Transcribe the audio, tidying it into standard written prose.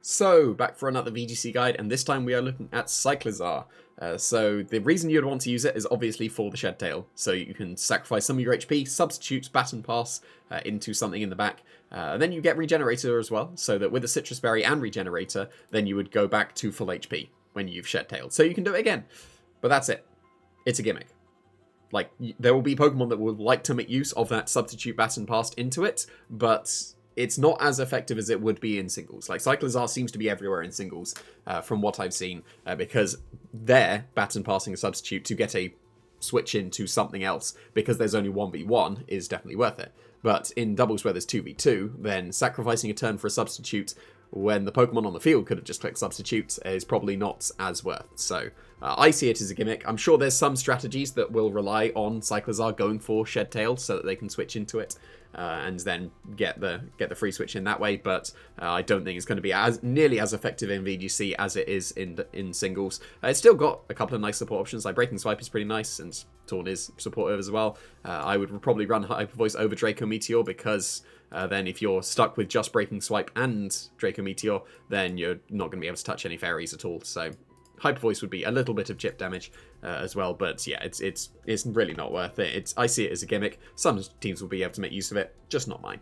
So, back for another VGC guide, and this time we are looking at Cyclizar. So, the reason you'd want to use it is obviously for the Shed Tail. So you can sacrifice some of your HP, substitute Baton Pass into something in the back, and then you get Regenerator as well, so that with a Citrus Berry and Regenerator, then you would go back to full HP when you've Shed Tailed. So you can do it again, but that's it. It's a gimmick. Like, there will be Pokemon that would like to make use of that substitute Baton Pass into it, but it's not as effective as it would be in singles. Like, Cyclizar seems to be everywhere in singles, from what I've seen, because there, Baton passing a substitute to get a switch into something else, because there's only 1v1, is definitely worth it. But in doubles where there's 2v2, then sacrificing a turn for a substitute when the Pokemon on the field could have just clicked substitute is probably not as worth. So I see it as a gimmick. I'm sure there's some strategies that will rely on Cyclizar going for Shed Tail so that they can switch into it and then get the free switch in that way. But I don't think it's going to be nearly as effective in VGC as it is in singles. It's still got a couple of nice support options. Like Breaking Swipe is pretty nice, and Taunt is supportive as well. I would probably run Hyper Voice over Draco Meteor because then if you're stuck with just Breaking Swipe and Draco Meteor, then you're not going to be able to touch any fairies at all. So Hyper Voice would be a little bit of chip damage as well, but yeah, it's really not worth it. I see it as a gimmick. Some teams will be able to make use of it, just not mine.